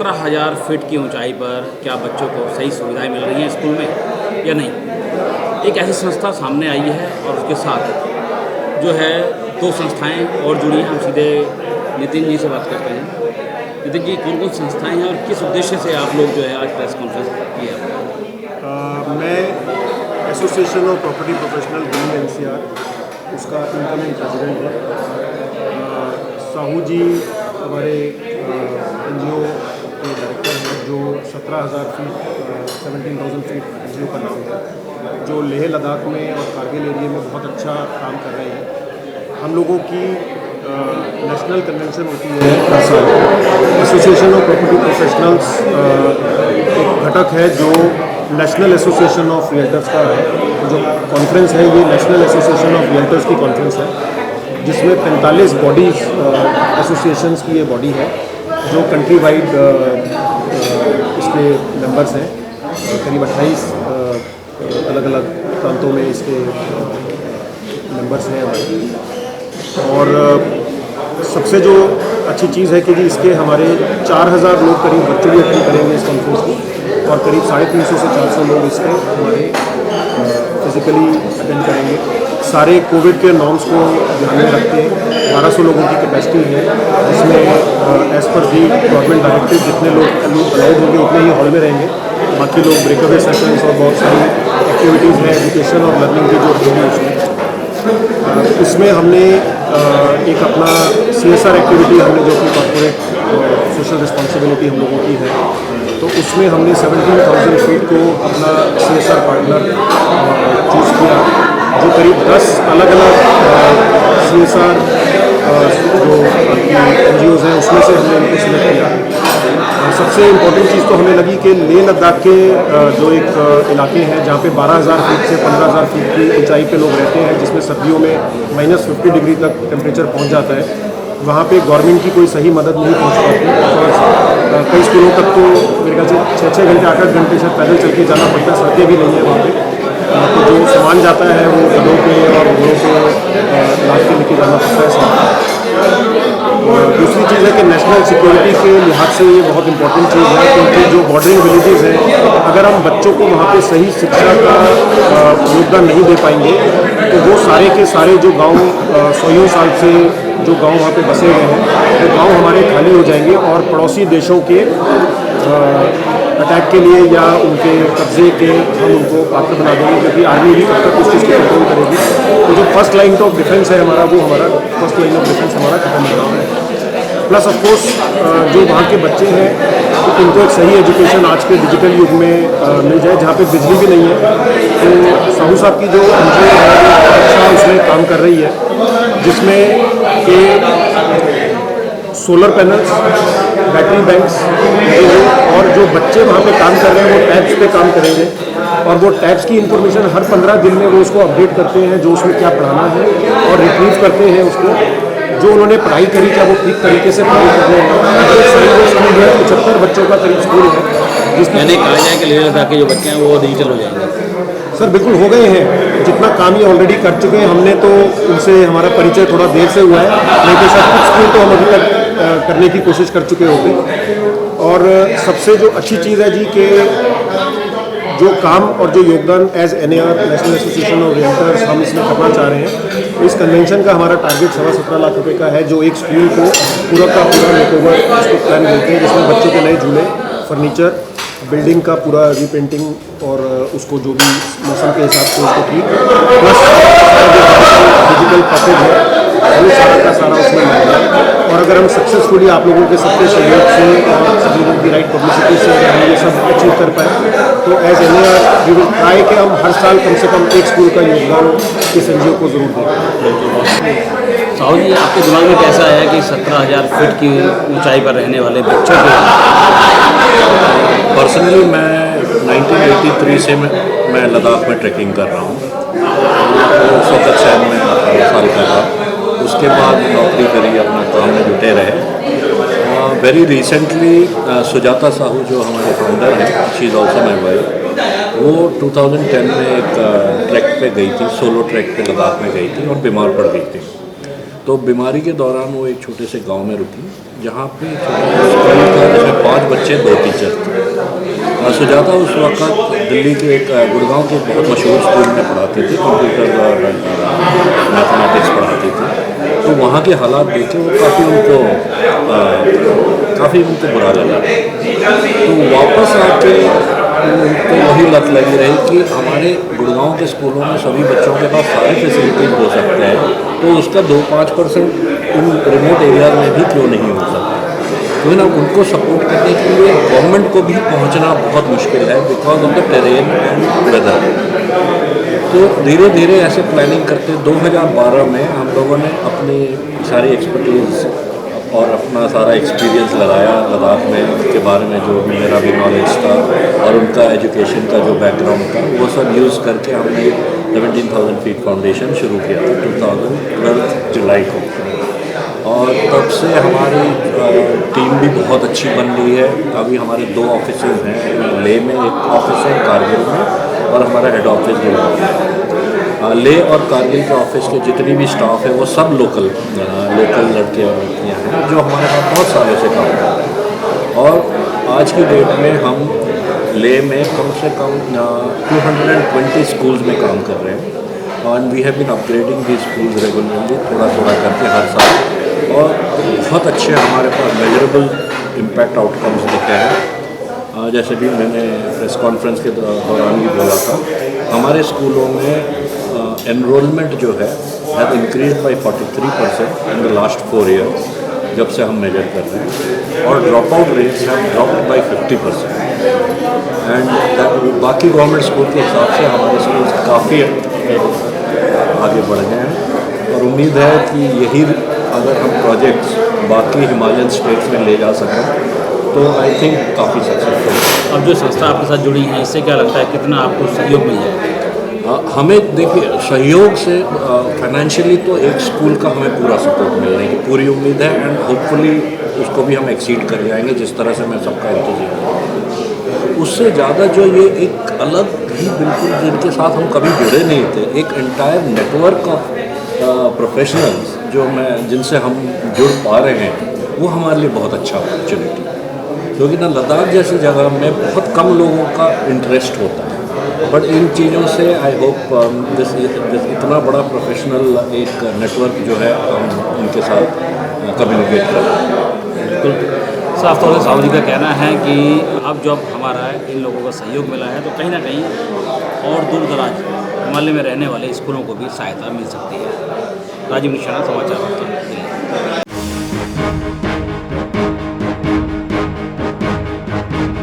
17,000 feet की ऊंचाई पर क्या बच्चों को सही सुविधाएं मिल रही हैं स्कूल में या नहीं। एक ऐसी संस्था सामने आई है और उसके साथ जो है दो संस्थाएं और जुड़ी हैं। हम सीधे नितिन जी से बात करते हैं। नितिन जी, कौन कौन संस्थाएं हैं और किस उद्देश्य से आप लोग जो है आज प्रेस कॉन्फ्रेंस की है? मैं association of property professional being NCR उसका इनकमिंग प्रेसिडेंट हूँ। साहू जी हमारे एनजीओ के डायरेक्टर हैं जो 17,000 फीट 17,000 फीट एनजीओ का नाम है, जो लेह लद्दाख में और कारगिल एरिया में बहुत अच्छा काम कर रहे हैं। हम लोगों की नेशनल कन्वेंशन होती है हर साल। एसोसिएशन ऑफ प्रॉपर्टी प्रोफेशनल्स एक घटक है जो नेशनल एसोसिएशन ऑफ रियल्टर्स का है। जो कॉन्फ्रेंस है ये नेशनल एसोसिएशन ऑफ रियल्टर्स की कॉन्फ्रेंस है, जिसमें 45 बॉडीज़ एसोसिएशंस की ये बॉडी है जो कंट्री वाइड इसके मेंबर्स हैं। करीब 28 अलग अलग प्रांतों में इसके मेंबर्स हैं और सबसे जो अच्छी चीज़ है कि इसके हमारे 4,000 लोग करीब वर्चुअली अटेंड करेंगे इस कॉन्फ्रेंस को और करीब 350 से 400 लोग इसके हमारे फिज़िकली अटेंड करेंगे। सारे कोविड के नॉर्म्स को ध्यान में रखते हैं 1200 लोगों की कैपेसिटी है, जिसमें एज़ पर दी गवर्नमेंट डायरेक्टिव जितने लोग अलाउड होंगे उतने ही हॉल में रहेंगे। बाकी लोग ब्रेकअवे सेशंस और बहुत सारी एक्टिविटीज़ हैं एजुकेशन और लर्निंग की जो होगी उसमें हमने एक अपना CSR एक्टिविटी हमने जो कि कॉर्पोरेट सोशल रिस्पॉन्सिबिलिटी हम लोगों की है, तो उसमें हमने 17,000 फीट को अपना CSR पार्टनर चूज़ किया, जो करीब 10 अलग अलग CSR जो NGOs हैं उसमें से हमने इनको सिलेक्ट किया। सबसे इम्पोर्टेंट चीज़ तो हमें लगी कि लेह लद्दाख के जो एक इलाके हैं जहाँ पे 12,000 फीट से 15,000 फीट की ऊंचाई पे लोग रहते हैं, जिसमें सर्दियों में -50 डिग्री तक टेम्परेचर पहुँच जाता है, वहाँ पे गवर्नमेंट की कोई सही मदद नहीं पहुँच पाती। कई स्कूलों तक तो मेरे ख्याल से 6-6 घंटे 8-8 घंटे से पैदल चल के जाना पड़ता है, सड़कें भी नहीं है वहाँ पे। तो जो सामान जाता है वो गधों पे और घोड़ों पे लाद के लेके जाना पड़ता है। दूसरी चीज़ है कि नेशनल सिक्योरिटी के लिहाज से ये बहुत इंपॉर्टेंट चीज़ है, क्योंकि जो बॉर्डरिंग विलेजेस हैं, अगर हम बच्चों को वहाँ पे सही शिक्षा का योगदान नहीं दे पाएंगे तो वो सारे के सारे जो गांव 100 साल से जो गांव वहाँ पे बसे हुए हैं वो गांव हमारे खाली हो जाएंगे और पड़ोसी देशों के अटैक के लिए या उनके कब्जे के हम उनको पात्र बना देंगे, क्योंकि आर्मी भी तब तक उस चीज़ को कंट्रोल करेगी। तो जो फर्स्ट लाइन ऑफ डिफेंस है हमारा, वो हमारा फर्स्ट लाइन ऑफ डिफेंस हमारा खत्म हो रहा है। प्लस ऑफ कोर्स जो वहाँ के बच्चे हैं तो उनको एक सही एजुकेशन आज के डिजिटल युग में मिल जाए, जहाँ पे बिजली भी नहीं है। तो साहू साहब की जो NGO है वो अच्छा उसमें काम कर रही है, जिसमें कि सोलर पैनल्स, बैटरी बैंक्स और जो बच्चे वहाँ पे काम कर रहे हैं वो टैब्स पे काम करेंगे और वो टैब्स की इंफॉर्मेशन हर 15 दिन में वो उसको अपडेट करते हैं, जो उसमें क्या पढ़ाना है और रिट्रीव करते हैं उसको, जो उन्होंने पढ़ाई करी क्या वो ठीक तरीके से पढ़ाई कर रहे हैं। स्कूल है 75 बच्चों का करीब स्कूल है, जिसमें मैंने कहा जाए कि लेह लद्दाख के जो बच्चे हैं वो डिजिटल हो जाएंगे। सर बिल्कुल हो गए हैं, जितना काम ये ऑलरेडी कर चुके हैं। हमने तो उनसे हमारा परिचय थोड़ा देर से हुआ है, नहीं तो शायद कुछ स्कूल तो हम अभी तक करने की कोशिश कर चुके होंगे। और सबसे जो अच्छी चीज़ है जी कि जो काम और जो योगदान as NAR National Association of Realtors हम इसमें करना चाह रहे हैं, तो इस कन्वेंशन का हमारा टारगेट 17.25 लाख रुपए का है, जो एक स्कूल को पूरा का पूरा मेकओवर इसको प्लान मिलते हैं, जिसमें बच्चों के नए झूले, फर्नीचर, बिल्डिंग का पूरा रीपेंटिंग और उसको जो भी मौसम के हिसाब से उसको ठीक, प्लस डिजिटल पैकेज है वो सारा का सारा उसमें मिलेगा। और अगर हम सक्सेसफुली आप लोगों के सबके सहयोग से और सब लोगों की राइट पब्लिसिटी से अगर हम ये सब अचीव कर पाए तो as NAR we will try कि हम हर साल कम से कम एक स्कूल का योगदान इस NGO को ज़रूर दें। साहू जी, आपके दिमाग में कैसा आया कि 17,000 फीट की ऊंचाई पर रहने वाले बच्चों को? पर्सनली मैं 1983 से मैं लद्दाख में ट्रैकिंग कर रहा हूँ। उस वक्त शायद मैं 18 साल का था। उसके बाद नौकरी करी, अपना काम में जुटे रहे। वेरी रिसेंटली सुजाता साहू जो हमारे फाउंडर हैं, she is also my wife, वो 2010 में एक ट्रैक पे गई थी, सोलो ट्रैक पे लद्दाख में गई थी और बीमार पड़ गई थी। तो बीमारी के दौरान वो एक छोटे से गांव में रुकी, जहाँ पे स्कूल था जिसमें 5 बच्चे 2 टीचर थे। सुजाता उस वक्त दिल्ली के एक गुड़गांव के एक बहुत मशहूर स्कूल में पढ़ाती थी, कंप्यूटर और मैथमेटिक्स पढ़ाती थी। तो वहाँ के हालात देखे वो काफ़ी उनको बुरा लगा। तो वापस आके उनको वही लत लगी रही कि हमारे गुड़गांव के स्कूलों में सभी बच्चों के पास सारी फैसिलिटीज़ हो सकते हैं, तो उसका 2-5% उन रिमोट एरिया में भी क्यों नहीं हो सकता। तो ना उनको सपोर्ट करने के लिए गवर्नमेंट को भी पहुंचना बहुत मुश्किल है because of the terrain and weather. तो धीरे धीरे ऐसे प्लानिंग करते 2012 में हम लोगों ने अपनी सारी एक्सपर्टीज़ और अपना सारा एक्सपीरियंस लगाया लद्दाख में, उसके बारे में जो मेरा भी नॉलेज था और उनका एजुकेशन का जो बैकग्राउंड था वो सब यूज़ करके हमने 17,000 फीट फाउंडेशन शुरू किया था 2012 जुलाई को। और तब से हमारी टीम भी बहुत अच्छी बन गई है। अभी हमारे 2 ऑफिस हैं, लेह में एक ऑफिस है, कारगिल में, और हमारा हेड ऑफिस गुड़गांव है। लेह और कारगिल के ऑफिस के जितनी भी स्टाफ है वो सब लोकल लड़के और लड़कियाँ हैं जो हमारे साथ बहुत सालों से काम कर रहे हैं। और आज की डेट में हम लेह में कम से कम 220 स्कूल्स में काम कर रहे हैं और we have been upgrading the schools regularly, थोड़ा थोड़ा करके हर साल, और बहुत अच्छे हमारे पास मेजरेबल इम्पैक्ट आउटकम्स दिखे हैं। जैसे भी मैंने प्रेस कॉन्फ्रेंस के दौरान भी बोला था, हमारे स्कूलों में एनरोलमेंट जो है has increase by 43% in the last 4 years जब से हम मेजर कर रहे हैं, और drop out rates have dropped by 50%। And बाकी गवर्नमेंट स्कूल के हिसाब से हमारे स्कूल काफ़ी आगे बढ़ गए हैं और उम्मीद है कि यही अगर हम प्रोजेक्ट्स बाकी हिमालयन स्टेट्स में ले जा सकें तो आई थिंक काफ़ी सक्सेसफुल। अब जो संस्था आपके साथ जुड़ी है इससे क्या लगता है कितना आपको सहयोग मिल जाएगा? हमें देखिए सहयोग से फाइनेंशियली तो एक स्कूल का हमें पूरा सपोर्ट मिलने की पूरी उम्मीद है एंड होपफुली उसको भी हम एक्सीड कर जाएंगे जिस तरह से मैं सबका इंतज़ार। उससे ज़्यादा जो ये एक अलग ही बिल्कुल जिनके साथ हम कभी जुड़े नहीं थे, एक एंटायर नेटवर्क ऑफ प्रोफेशनल्स जिनसे हम जुड़ पा रहे हैं, वो हमारे लिए बहुत अच्छा अपॉर्चुनिटी है। क्योंकि ना लद्दाख जैसी जगह में बहुत कम लोगों का इंटरेस्ट होता है, बट इन चीज़ों से आई होप दिस इतना बड़ा प्रोफेशनल एक नेटवर्क जो है हम उनके साथ कम्युनिकेट कर रहे हैं। बिल्कुल साफ तौर से साहू जी का कहना है कि अब जब हमारा इन लोगों का सहयोग मिला है तो कहीं ना कहीं और दूर दराज हिमालय में रहने वाले स्कूलों को भी सहायता मिल सकती है। राजीव निशाना, समाचार वार्ता, दिल्ली।